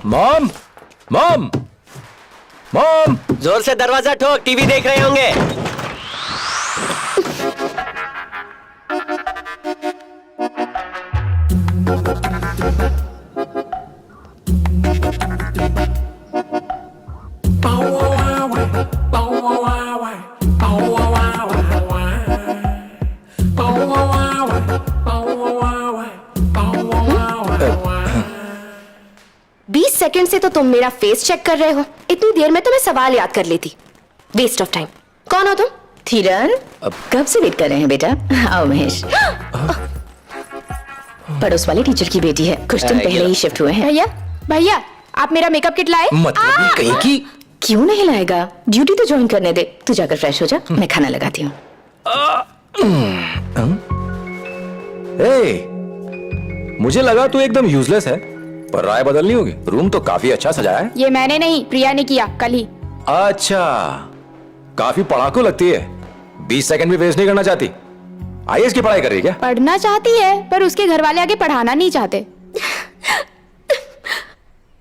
Mom mom mom, जोर से दरवाजा ठोक, टीवी देख रहे होंगे। सेकंड से तो तुम मेरा फेस चेक कर रहे हो, इतनी देर में तो मैं सवाल याद कर लेती। Waste of time. कौन हो तुम? थीरन, कब से वेट कर रहे हैं बेटा? आओ महेश। पड़ोस वाले टीचर की बेटी है, कुछ दिन पहले ही शिफ्ट हुए हैं। भैया भैया, आप मेरा मेकअप किट लाए? मतलब कहीं की। क्यों नहीं लाएगा? ड्यूटी तो ज्वाइन करने दे। तू जाकर फ्रेश हो जा, मैं खाना लगाती हूँ। मुझे लगा तू एकदम यूजलेस है, पर राय बदलनी होगी। रूम तो काफी अच्छा सजाया है। ये मैंने नहीं, प्रिया ने किया कल ही। अच्छा, काफी पढ़ाकू लगती है। 20 सेकंड भी वेस्ट नहीं करना चाहती। आईएएस की पढ़ाई कर रही है क्या? पढ़ना चाहती है, पर उसके घर वाले आगे पढ़ाना नहीं चाहते।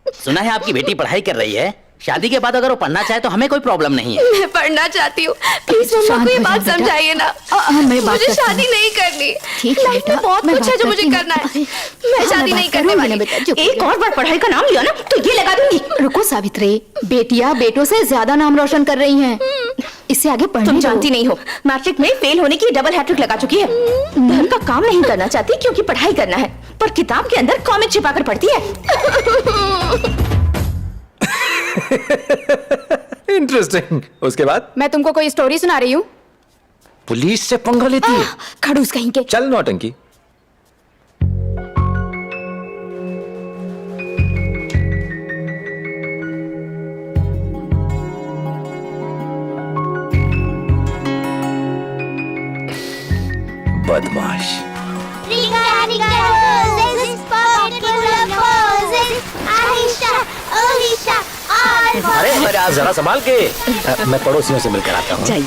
सुना है आपकी बेटी पढ़ाई कर रही है। शादी के बाद अगर वो पढ़ना चाहे तो हमें कोई प्रॉब्लम नहीं है। मैं पढ़ना चाहती हूँ, प्लीज मम्मा को ये बात समझाइए ना। मुझे शादी नहीं करनी। लाइफ में बहुत कुछ है जो मुझे करना है। मैं शादी नहीं करने वाली। एक और बार पढ़ाई का नाम लिया ना तो ये लगा दूंगी। रुको सावित्री, बेटियां बेटों से ज्यादा नाम रोशन कर रही हैं। इससे आगे पढ़ने तुम जानती नहीं हो, मैट्रिक में फेल होने की डबल हैट्रिक लगा चुकी है। घर का काम नहीं करना चाहती क्योंकि पढ़ाई करना है, पर किताब के अंदर कॉमिक छिपाकर पढ़ती है। इंटरेस्टिंग। उसके बाद? मैं तुमको कोई स्टोरी सुना रही हूँ। पुलिस से पंगा लेती है। खड़ूस कहीं के। चल नौटंकी। बदमाश। अरे आप जरा संभाल के। मैं पड़ोसियों से मिलकर आता हूँ। चाहिए।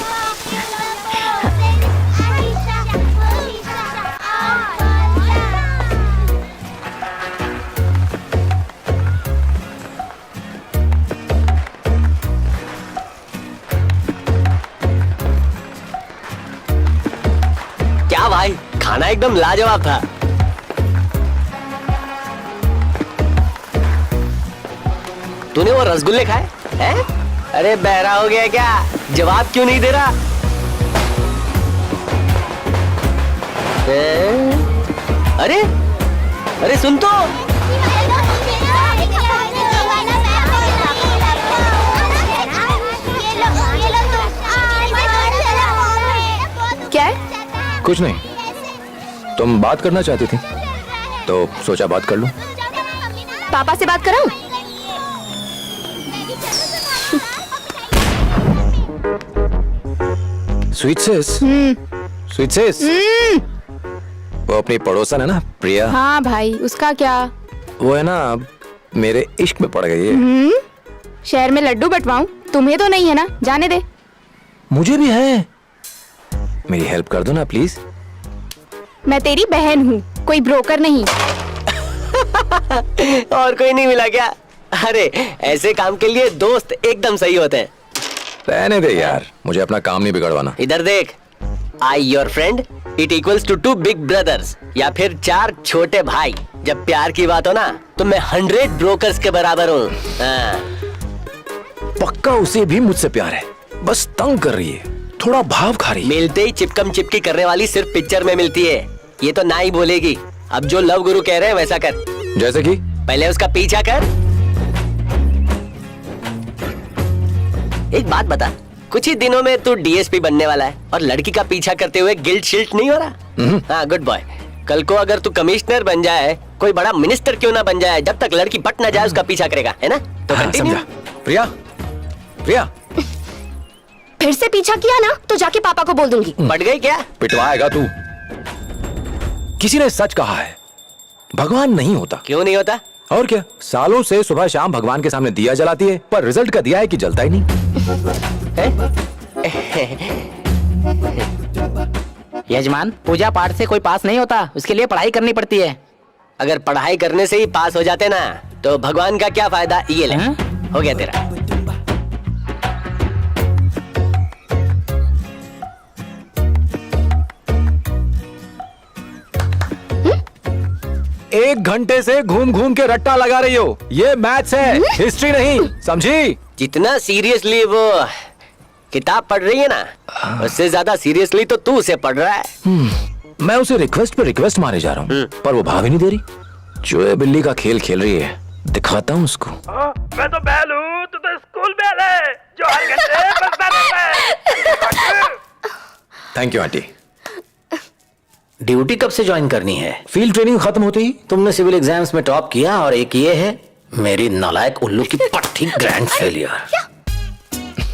क्या भाई, खाना एकदम लाजवाब था। तूने वो रसगुल्ले खाए हैं? अरे बहरा हो गया क्या? जवाब क्यों नहीं दे रहा? अरे अरे सुन तो। क्या है? कुछ नहीं, तुम बात करना चाहती थी तो सोचा बात कर लूं। पापा से बात कराऊं? स्वीट सिस, वो अपनी पड़ोसन है ना प्रिया। हाँ भाई, उसका क्या? वो है ना, मेरे इश्क में पड़ गई है। शहर में लड्डू बंटवाऊं? तुम्हें तो नहीं है ना, जाने दे। मुझे भी है। मेरी हेल्प कर दो ना प्लीज। मैं तेरी बहन हूँ, कोई ब्रोकर नहीं। और कोई नहीं मिला क्या? अरे ऐसे काम के लिए दोस्त एकदम सही होते हैं। रहने दे यार, मुझे अपना काम नहीं बिगड़वाना। इधर देख, I your friend it equals to 2 big brothers, या फिर 4 छोटे भाई। जब प्यार की बात हो ना तो मैं 100 ब्रोकर्स के बराबर हूँ। पक्का उसे भी मुझसे प्यार है, बस तंग कर रही है, थोड़ा भाव खा रही है। मिलते ही चिपकम चिपकी करने वाली सिर्फ पिक्चर में मिलती है। ये तो ना ही बोलेगी। अब जो लव गुरु कह रहे हैं वैसा कर। जैसे कि? पहले उसका पीछा कर। एक बात बता, कुछ ही दिनों में तू डीएसपी बनने वाला है और लड़की का पीछा करते हुए गिल्ट शिल्ट नहीं हो रहा? हाँ, गुड बॉय। कल को अगर तू कमिश्नर बन जाए, कोई बड़ा मिनिस्टर क्यों ना बन जाए, जब तक लड़की पट ना जाए उसका पीछा करेगा, है ना? तो कंटिन्यू। प्रिया, प्रिया, फिर से पीछा किया ना तो जाके पापा को बोल दूंगी। पट गई क्या? पिटवाएगा तू। किसी ने सच कहा है, भगवान नहीं होता। क्यों नहीं होता? और क्या, सालों से सुबह शाम भगवान के सामने दिया जलाती है, पर रिजल्ट का दिया है कि जलता ही नहीं। यजमान, पूजा पाठ से कोई पास नहीं होता, उसके लिए पढ़ाई करनी पड़ती है। अगर पढ़ाई करने से ही पास हो जाते ना तो भगवान का क्या फायदा, ये ले। हाँ? हो गया तेरा। एक घंटे से घूम घूम के रट्टा लगा रही हो। ये मैथ्स है, हिस्ट्री नहीं, समझी? जितना सीरियसली वो किताब पढ़ रही है ना, उससे ज्यादा सीरियसली तो तू उसे पढ़ रहा है। मैं उसे रिक्वेस्ट पे रिक्वेस्ट मारे जा रहा हूँ, पर वो भाव ही नहीं दे रही। चूहे बिल्ली का खेल खेल रही है, दिखाता हूँ उसको। मैं तो बैल हूँ, तू तो स्कूल बैल है जो हर घंटे बजता रहता है। Thank you aunty. ड्यूटी कब से ज्वाइन करनी है? फील्ड ट्रेनिंग खत्म होते ही। तुमने सिविल एग्जाम्स में टॉप किया और एक ये है मेरी नालायक उल्लू की पट्टी ग्रैंड फेलियर।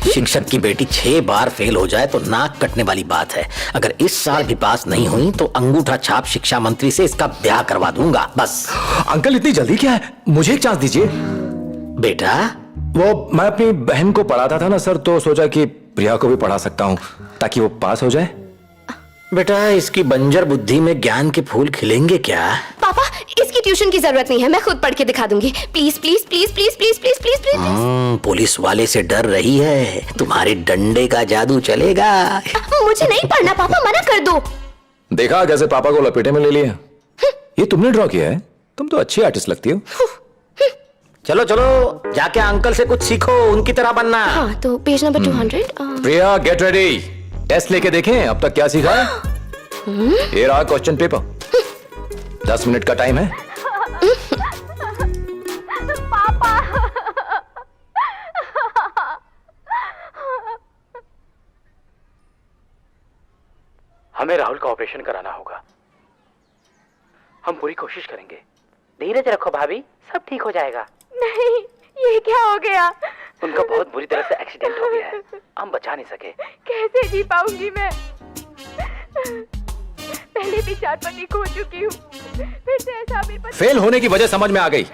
शिक्षक की बेटी 6 बार फेल हो जाए तो नाक कटने वाली बात है। अगर इस साल भी पास नहीं हुई तो अंगूठा छाप शिक्षा मंत्री से इसका ब्याह करवा दूंगा बस। अंकल इतनी जल्दी क्या है, मुझे एक चांस दीजिए। बेटा वो मैं अपनी बहन को पढ़ाता था ना सर, तो सोचा कि प्रिया को भी पढ़ा सकता हूँ ताकि वो पास हो जाए। बेटा इसकी बंजर बुद्धि में ज्ञान के फूल खिलेंगे क्या? पापा इसकी ट्यूशन की जरूरत नहीं है, मैं खुद पढ़ के दिखा दूंगी। Please please please please please please please please. Police वाले से डर रही है, तुम्हारे डंडे का जादू चलेगा। मुझे नहीं पढ़ना पापा, मना कर दो। देखा कैसे पापा को लपेटे में ले लिया। ये तुमने ड्रॉ किया है? तुम तो अच्छी आर्टिस्ट लगती हो। चलो चलो जाके अंकल से कुछ सीखो, उनकी तरह बनना। हाँ तो पेज नंबर 200। प्रिया गेट रेडी, टेस्ट लेके देखें अब तक क्या सीखा है। ये रहा क्वेश्चन पेपर, 10 मिनट का टाइम है। हमें राहुल का ऑपरेशन कराना होगा। हम पूरी कोशिश करेंगे। धीरज रखो भाभी, सब ठीक हो जाएगा। नहीं, ये क्या हो गया? उनका बहुत बुरी तरह से एक्सीडेंट हो गया है, हम बचा नहीं सके। कैसे जी पाऊंगी मैं? पहले भी 4 पति खो चुकी हूँ, फिर से ऐसा मेरे पति। फेल होने की वजह समझ में आ गई।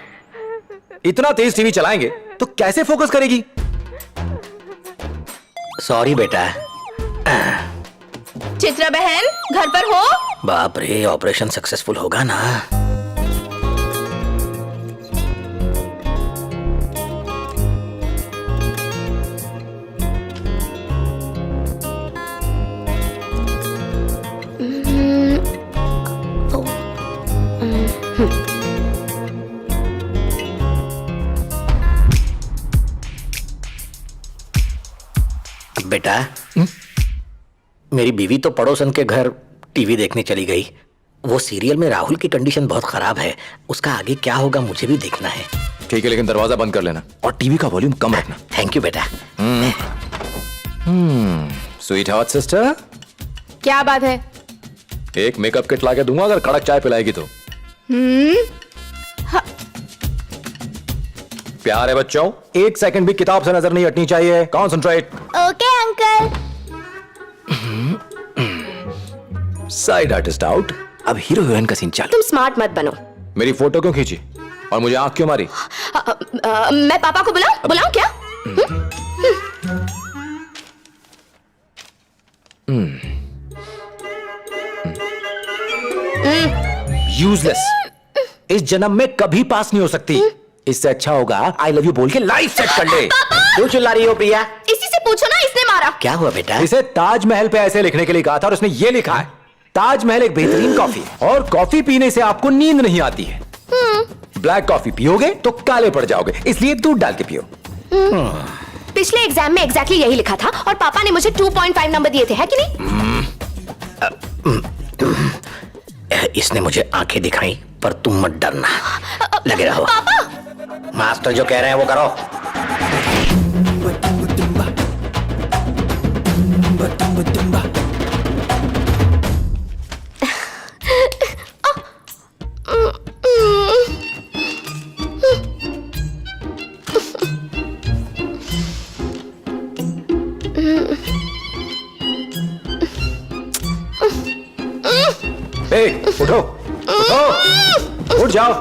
इतना तेज टीवी चलाएंगे तो कैसे फोकस करेगी? सॉरी बेटा। चित्रा बहन घर पर हो? बाप रे, ऑपरेशन सक्सेसफुल होगा ना? बेटा मेरी बीवी तो पड़ोसन के घर टीवी देखने चली गई। वो सीरियल में राहुल की कंडीशन बहुत खराब है, उसका आगे क्या होगा मुझे भी देखना है। ठीक है, लेकिन दरवाजा बंद कर लेना और टीवी का वॉल्यूम कम रखना। थैंक यू बेटा। स्वीट हार्ट सिस्टर, क्या बात है? एक मेकअप किट लाके दूंगा अगर कड़क चाय पिलाएगी तो। प्यारे बच्चों, 1 सेकंड भी किताब से नजर नहीं हटनी चाहिए। Concentrate. Okay uncle. Side artist out. अब हीरो हीरोइन का सीन चालू। तुम स्मार्ट मत बनो। मेरी फोटो क्यों खींची और मुझे आंख क्यों मारी? मैं पापा को बुलाऊं क्या? यूजलेस। इस जन्म में कभी पास नहीं हो सकती। इससे अच्छा होगा आई लव यू बोल के लाइफ सेट कर ले। क्यों चिल्ला रही हो प्रिया? इसी से पूछो ना, इसने मारा। क्या हुआ बेटा? इसे ताजमहल पे ऐसे लिखने के लिए कहा था और उसने ये लिखा है, ताजमहल एक बेहतरीन कॉफी है और कॉफी पीने से आपको नींद नहीं आती है। ब्लैक कॉफी पियोगे तो काले पड़ जाओगे, इसलिए दूध डाल के पियो। पिछले एग्जाम में एग्जैक्टली यही लिखा था और पापा ने मुझे 2.5 नंबर दिए थे, है कि नहीं? इसने मुझे आंखें दिखाई, पर तुम मत डरना, लगे रहो। मास्टर जो कह रहे हैं वो करो। उठो उठो, उठ जाओ।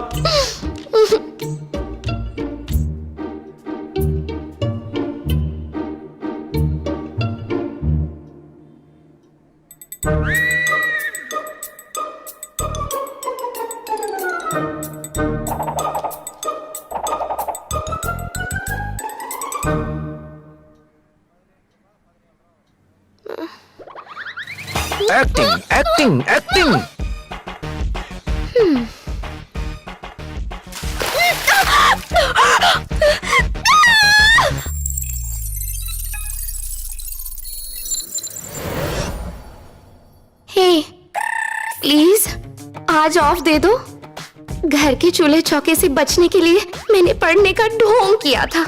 Acting acting. हे, प्लीज आज ऑफ दे दो। घर के चूल्हे चौके से बचने के लिए मैंने पढ़ने का ढोंग किया था,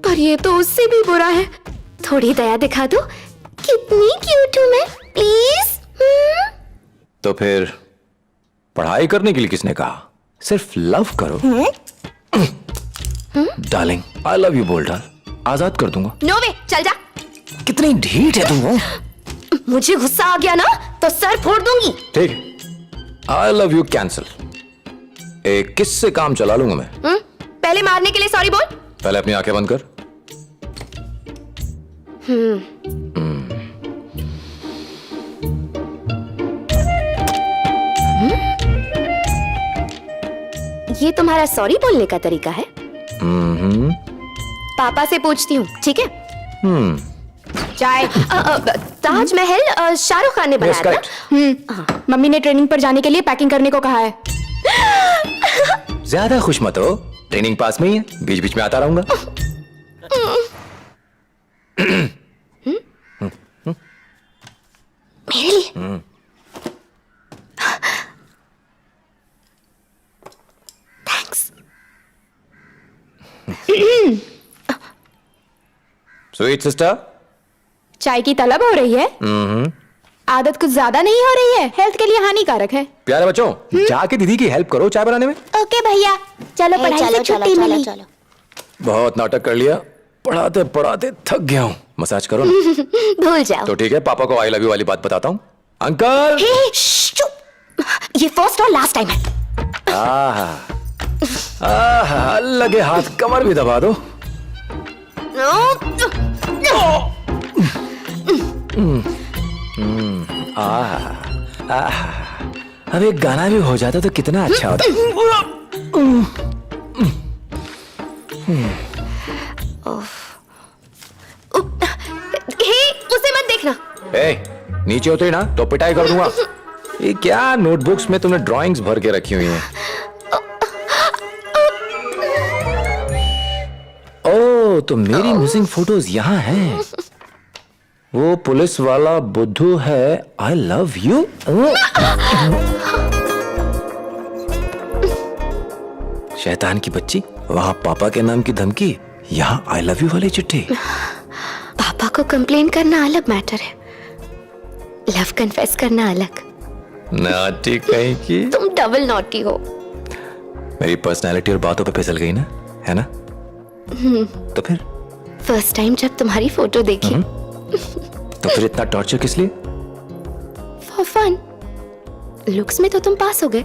पर ये तो उससे भी बुरा है। थोड़ी दया दिखा दो, कितनी क्यूट हूँ मैं, प्लीज। तो फिर पढ़ाई करने के लिए किसने कहा? सिर्फ लव करो। डार्लिंग, आई लव यू बोल डाल, आजाद कर दूंगा। नो वे, चल जा। कितनी ढीठ है तुम। मुझे गुस्सा आ गया ना तो सर फोड़ दूंगी। ठीक, आई लव यू कैंसिल। एक किस से काम चला लूंगा मैं। पहले मारने के लिए सॉरी बोल। पहले अपनी आंखें बंद कर। ये तुम्हारा सॉरी बोलने का तरीका है? पापा से पूछती हूँ, ठीक है? चाय। ताजमहल शाहरुख खान ने बनाया था। मम्मी ने ट्रेनिंग पर जाने के लिए पैकिंग करने को कहा है। ज्यादा खुश मत हो, ट्रेनिंग पास में ही है, बीच बीच में आता रहूंगा। मेरे लिए। थैंक्स। स्वीट सिस्टर, चाय की तलब हो रही है। आदत कुछ ज्यादा नहीं हो रही है, हेल्थ के लिए हानिकारक है। प्यारे बच्चों, जाके दीदी की हेल्प करो चाय बनाने में। ओके भैया, चलो पढ़ाई से छुट्टी मिली। बहुत नाटक कर लिया, पढ़ाते पढ़ाते थक गया हूँ। मसाज करो ना। भूल जाओ। तो ठीक है, पापा को आई लव यू वाली बात बताता हूँ। अंकल। हे, चुप। ये फर्स्ट और लास्ट टाइम है। आहा, लगे हाथ कमर भी दबा दो। अब एक गाना भी हो जाता तो कितना अच्छा होता। हे, उसे मत देखना। नीचे उतरी ना तो पिटाई कर दूंगा। ये क्या नोटबुक्स में तुमने ड्राइंग्स भर के रखी हुई हैं? ओह, तो मेरी मिसिंग फोटोज यहाँ हैं। वो पुलिस वाला बुद्धू है आई लव यू। शैतान की बच्ची, वहां पापा के नाम की धमकी, यहाँ आई लव यू वाली चिट्ठी। पापा को कंप्लेन करना अलग मैटर है, लव कन्फेस करना अलग। नाटी कहीं की। तुम डबल नॉटी हो। मेरी पर्सनालिटी और बातों पे फिसल गई ना, है ना? तो फिर फर्स्ट टाइम जब तुम्हारी फोटो देखी। तो फिर इतना टॉर्चर किस लिए? For fun. लुक्स में तो तुम पास हो गए,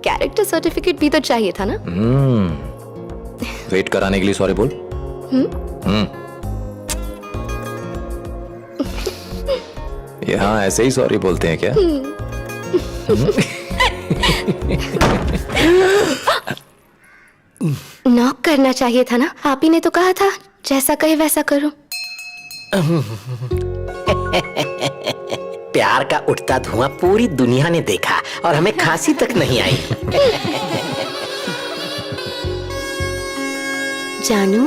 कैरेक्टर सर्टिफिकेट भी तो चाहिए था ना। वेट कराने के लिए सॉरी बोल। यहाँ ऐसे ही सॉरी बोलते हैं क्या? नॉक करना चाहिए था ना, आप ही ने तो कहा था जैसा कहे वैसा करो। प्यार का उठता धुआं पूरी दुनिया ने देखा और हमें खांसी तक नहीं आई। जानू।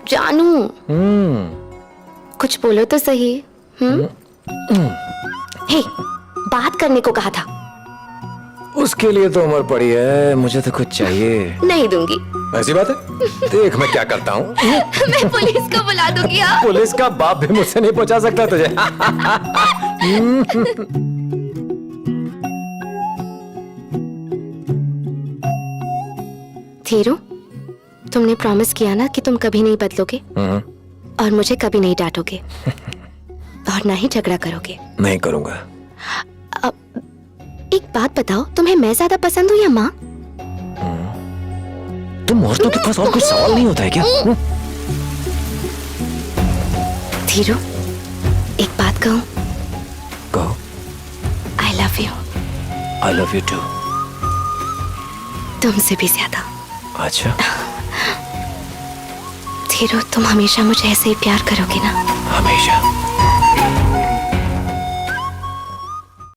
जानू। कुछ बोलो तो सही। हे, बात करने को कहा था। उसके लिए तो उम्र पड़ी है, मुझे तो कुछ चाहिए। नहीं दूंगी। ऐसी बात है? देख मैं क्या करता हूँ। मैं पुलिस को बुला दूंगी। पुलिस का बाप भी मुझसे नहीं पहुंचा सकता तुझे। थीरू, तुमने प्रॉमिस किया ना कि तुम कभी नहीं बदलोगे और मुझे कभी नहीं डांटोगे और ना ही झगड़ा करोगे। नहीं करूंगा। एक बात बताओ, तुम्हें मैं ज्यादा पसंद हूँ या माँ? तुम औरतों के पास और कुछ सवाल नहीं होता है क्या? थीरू, एक बात कहूँ? कहो। I love you. I love you too. तुमसे भी ज्यादा। अच्छा। थीरू, तुम हमेशा मुझे ऐसे ही प्यार करोगे ना?